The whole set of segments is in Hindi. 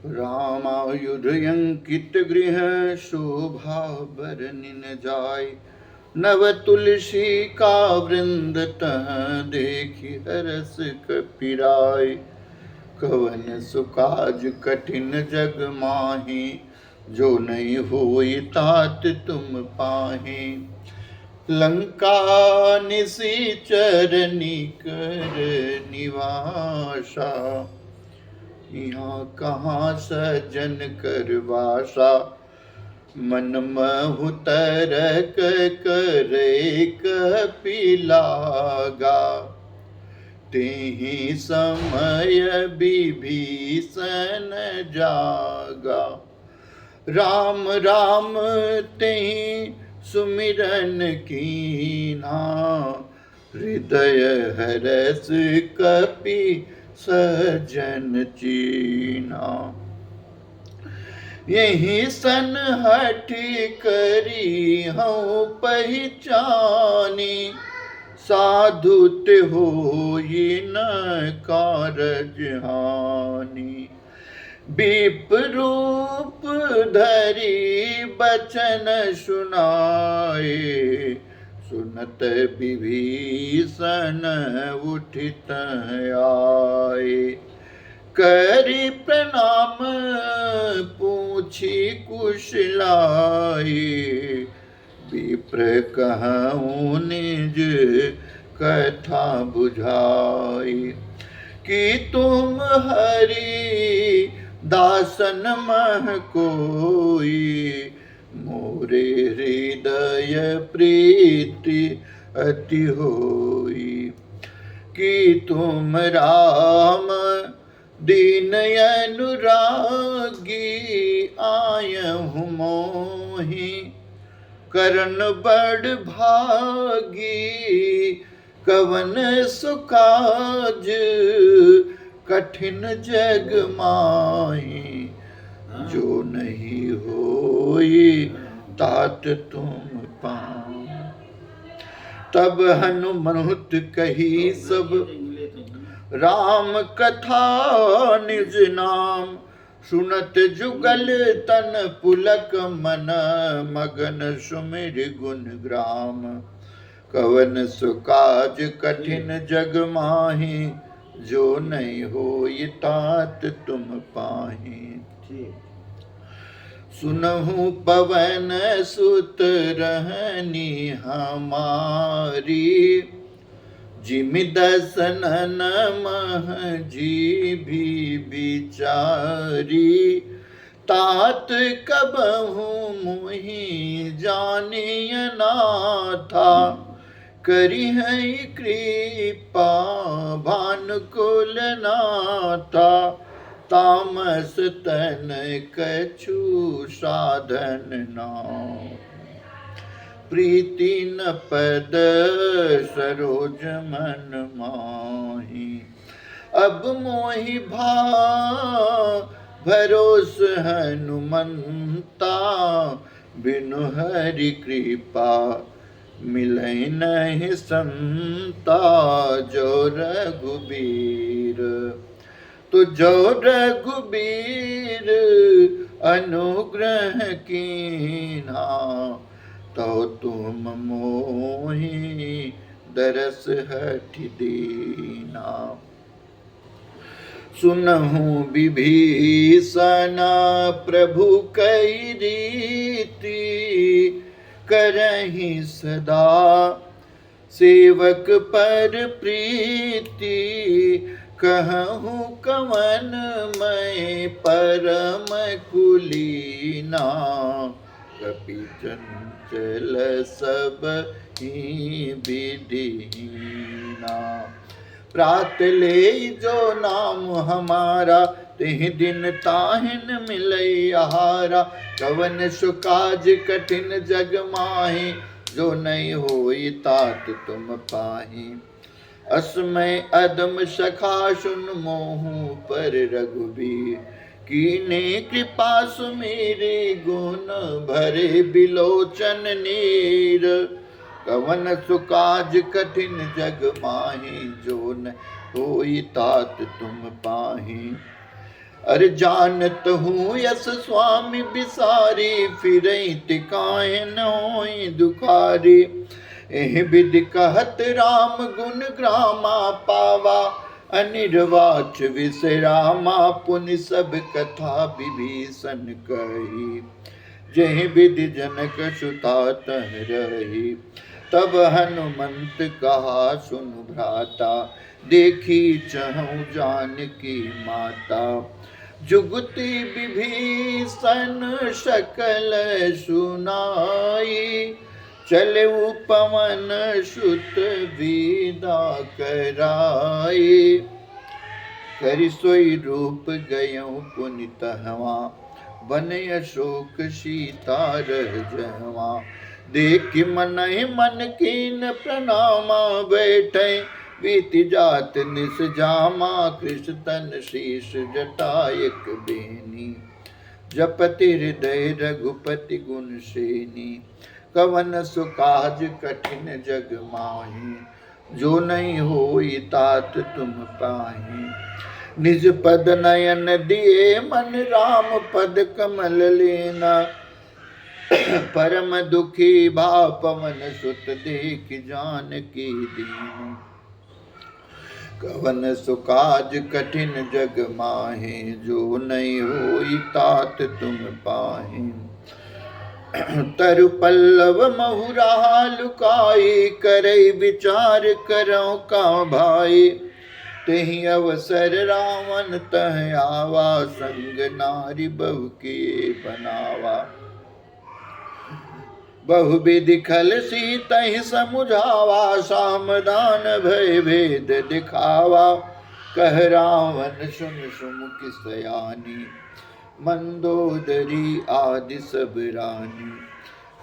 रामायुधयंकित गृह शोभा बरनिन जाय। नव तुलसी का वृंद तह देखि हरस कपिराय। कवन सुकाज कठिन जग माहि, जो नहीं होई तात तुम पाहि। लंका निशिचर निकर निवासा, यहाँ कहाँ सजन कर वासा। मन महु तरक करे कपिलागा, तेहि समय विभीषण जागा। राम राम तेहि सुमिरन कीन्हा, हृदय हरस कपि सजन चीन्हा। यही सन हठि करी हूँ पहचानी, साधुत होई न कारज हानि। विप्ररूप धरि बचन सुनाए, सुनत विभीषण उठित आए। करि प्रणाम पूछी कुशलाए, विप्र कहूँ निज कथा बुझाई। कि तुम हरि दासन मह कोई, मोरे हृदय प्रीति अति होई। कि तुम राम दीन अनुरागी, आयहु मोहि करन बड़ भागी। कवन सुकाज कठिन जग माहि, जो नहीं होई तात तुम पाओ। तब हनुमत कही सब राम कथा निज नाम। सुनत जुगल तन पुलक मन, मगन सुमिर गुण ग्राम। कवन सुकाज कठिन जग माहि, जो नहीं होई तात तुम पाहि। सुनहु पवन सुत रहनी हमारी, जिमि दसनन मह जीभी बिचारी। तात कबहु मुहि जानिय नाथा, करी है कृपा भानुकुल नाथा। तामस तन कछु साधन नाम, प्रीति न पद सरोज मन माही। अब मोहि भरोस हनुमंता, बिनु हरि कृपा मिलै नहीं संता। जो रघुबीर तो जो रघुबीर अनुग्रह कीन्हा, तो तुम मोहि दरस हठि दीना। सुनहु विभीषण प्रभु कई रीति, करहि सदा सेवक पर प्रीति। कहूँ कवन मैं परम कुलीना, कपि चंचल सब ही विधिहीना। प्रात ले जो नाम हमारा, तिहि दिन ताहिन मिलई आहारा। कवन सुकाज कठिन जग माहि, जो नहीं होई तात तुम पाहि। असमय अदम सखा सुन मोहु पर रघुबीर, कीने कृपा सुमेरे गुण भरे बिलोचन नीर। कवन सुकाज कठिन जग माहि, जो न होई तात तुम पाहि। अरे जानत हूँ यस स्वामी बिसारी, फिरई तिकाए न होई दुखारी। एह विधि कहत राम गुण ग्रामा, पावा अनिर्वाच विश्रामा। पुनि सब कथा विभीषण कही, जहि विधि जनक सुता तह रही। तब हनुमंत कहा सुन भ्राता, देखी चहु जानकी माता। जुगति विभीषण सकल सुनाई, चले पवन सुत विदा कराई। करि सोई रूप गयऊँ पुनि तहवा, बन अशोक सीता रहजवा। देखि मनहि मन कीन प्रणामा, बैठे बीति जात निस जामा। कृष तन शीश जटायक बेनी, जपति हृदय रघुपति गुण सेनी। कवन सुकाज कठिन जग माही, जो नहीं होई तात तुम पाही। निज पद नयन दिए मन, राम पद कमल लेना। परम दुखी भा पवन सुत, देख जानकी दीन। कवन सुकाज कठिन जग माहे, जो नहीं होई तात तुम पाहे। तरु पल्लव महुरा लुकाई, करई विचार करो का भाई। तेहि अवसर रावण तह आवा, संग नारी बहु किए बनावा। बहुविधि खल सीतहि समुझावा, सामदान भय भेद दिखावा। कह रावण सुन सुमुखि सयानी, मंदोदरी आदि सब रानी।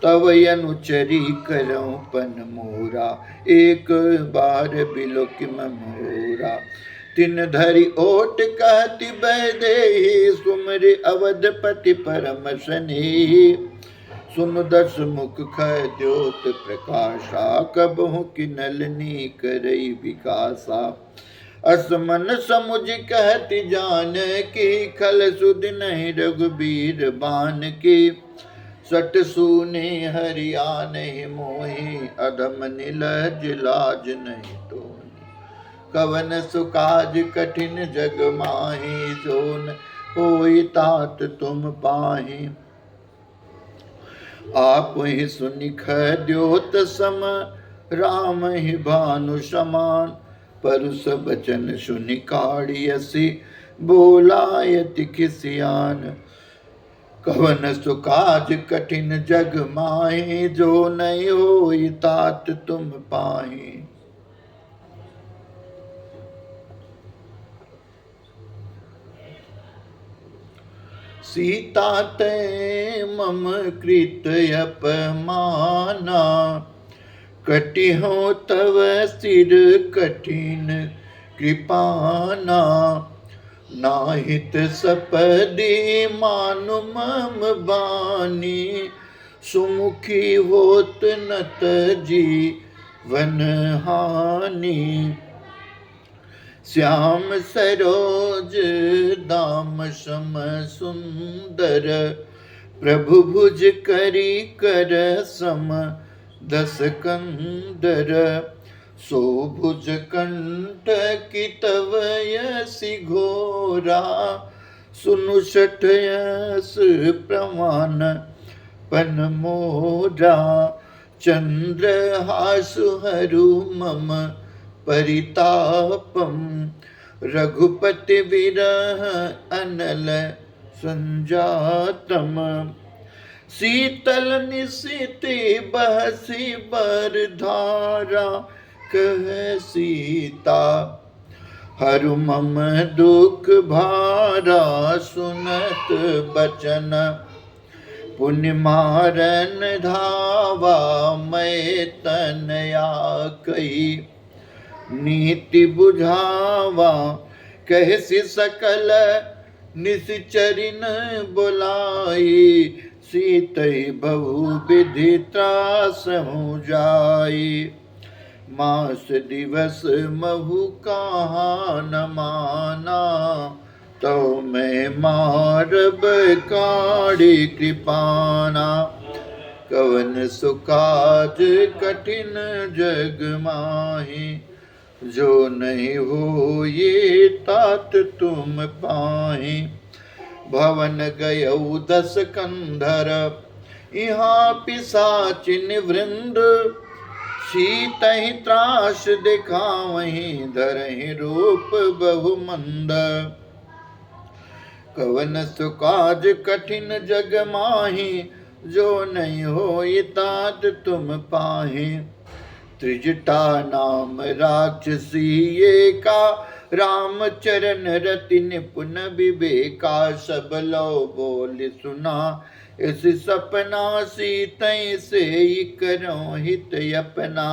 तव अनुचरी करऊं पन मोरा, एक बार बिलोकि मोरा। तिन धरि ओट कहति बैदेही, सुमरि अवधपति परम स्नेही। सुन दस मुख खय द्योत प्रकाशा, कबहु कि नलिनी करई विकासा। असमन समुझ कहति जानकी, खल सुध नहीं रघुबीर बान की। सट सूने हरिया नहीं मोहि, अधम निलज लाज नहीं तोहि। कवन सुकाज कठिन जग माहि, जोन होई तात तुम पाहि। आप ही सुनिख द्योत सम, राम ही भानु समान। परुष बचन सुनि काढ़ियसि, बोलायति खिसियान। कवन सुकाज कठिन जग माहि, जो नहीं होई तात तुम पाहि। सीता ते मम कृत अपमाना, कटिहो तव सिर कठिन कृपाना। नाहित सपदि मानु मम बानी, सुमुखी होत नत जीवन हानि। श्याम सरोज दाम सम सुंदर, प्रभु भुज करी कर सम दस कंदर। सो भुज कंठ की तव यसी घोरा, सुनु सठ यस प्रमाण पन मोरा। चंद्र हासु हरु मम परितापम, रघुपति विरह अनल संजातम। शीतल निशिति बहसी बरधारा, कह सीता हरु मम दुख भारा। सुनत बचन पुण्य मारन धावा, मैं तनया कही नीति बुझावा। कहसी सकल निश्चरिन बुलाई, सीतई बहु विधि त्रास हो जाई। मास दिवस महु कहा न माना, तो मैं मारब काढ़ी कृपाना। कवन सुकाज कठिन जग माही, जो नहीं हो ये तात तुम पाही। भवन गयौ 10 कंधर, यहाँ पिशाचिन वृंद। शीतहि त्रास दिखावहीं, धरहि रूप बहुमंद। कवन सुकाज कठिन जग माही, जो नहीं होई तात तुम पाही। त्रिजटा नाम राक्षसी एका, राम चरण रति निपुण विवेका। सब लो बोल सुना इस सपना, सीतै से करो हित अपना।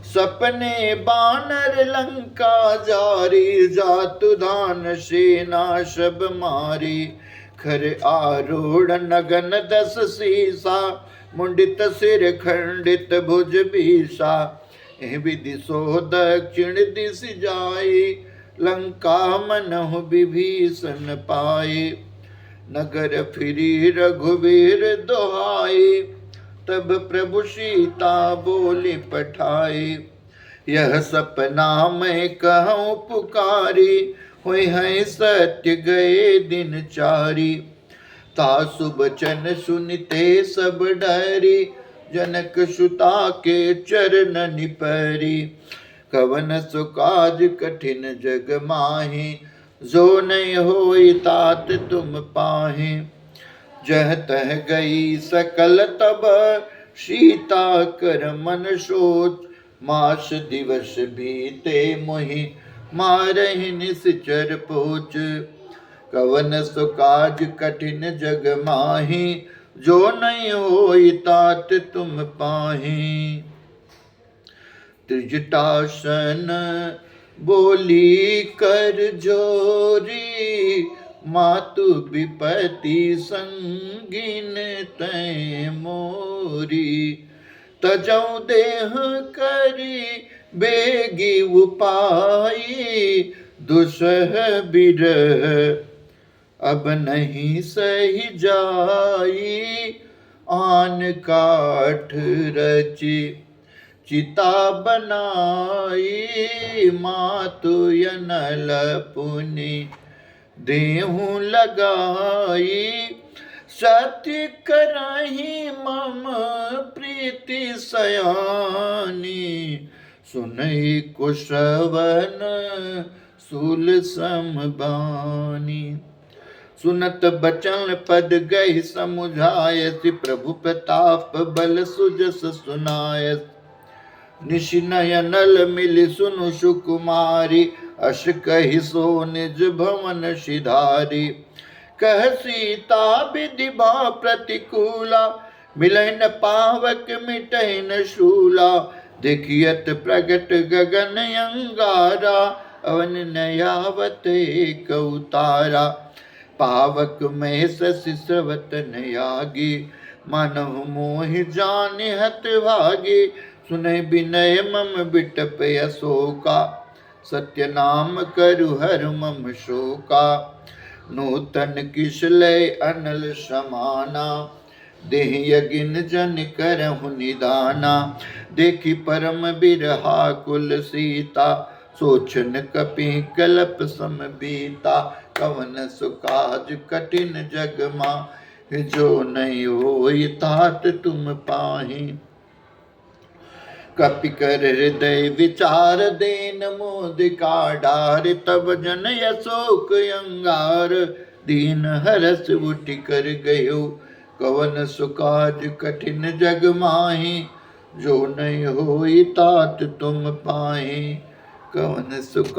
सपने बानर लंका जारी, जातु धान सेना सब मारी। खर आरूढ़ नगन 10 सीसा, मुंडित सिर खंडित भुज बीसा। विधि सो दक्षिण दिश जाई, लंका मनहु विभीषण पाए। नगर फिरी रघुवीर दोहाई, तब प्रभु सीता बोली पठाई। यह सपना मैं कहूँ पुकारी, हुए हैं सत्य गए दिन चारी। तासु बचन सुनते सब डरी, जनक सुता के चरण निपरी। कवन सुकाज कठिन जग माही, जो नहीं होई तात तुम पाही। जह तह गई सकल तब, सीता कर मन सोच। मास दिवस बीते मोहि, मारहि निश्चर पोच। कवन सुकाज कठिन जग माही, जो नहीं होई तात तुम पाही। त्रिजटासन बोली कर जोरी, मातु विपति संगिन तै मोरी। तजौ देह करी बेगी उपाई, दुसह बिरह अब नहीं सही जाई। आन काठ रची चिता बनाई, मातु यनल पुनि देहु लगाई। सत्य करहि मम प्रीति सयानी, सुनहि कुशवन सूल समबानी। सुनत बचन पद गहि समुझायसि, प्रभु प्रताप बल सुजस सुनायस। निशि नयनल मिलि सुनु सुकुमारी, अस कहि सो निज भवन सिधारी। कह सीता विधि भा प्रतिकूला, मिलै न पावक मिटै न शूला। देखियत प्रगट गगन अंगारा, अवन नयावत एक उतारा। पावक में शशि स्रवत नयागी, मानव मोहि जानि हत भागी। सुनै विनय मम बिटप अशोका, सत्य नाम करु हर मम शोका। नूतन किस लय अनल समाना, देह यगिन जन करहु निदाना। देखी परम बिरहा कुल सीता, सोचन कपि कलप सम बीता। कवन सुकाज कठिन जग माही, जो नहीं होई तात तुम पाही। कपि कर हृदय विचार देन मोदिका डार, तब जन अशोक अंगार। दीन हरस उठि कर गयो, कवन सुकाज कठिन जग माही। जो नहीं होई तात तुम पाही। कवन सुकाज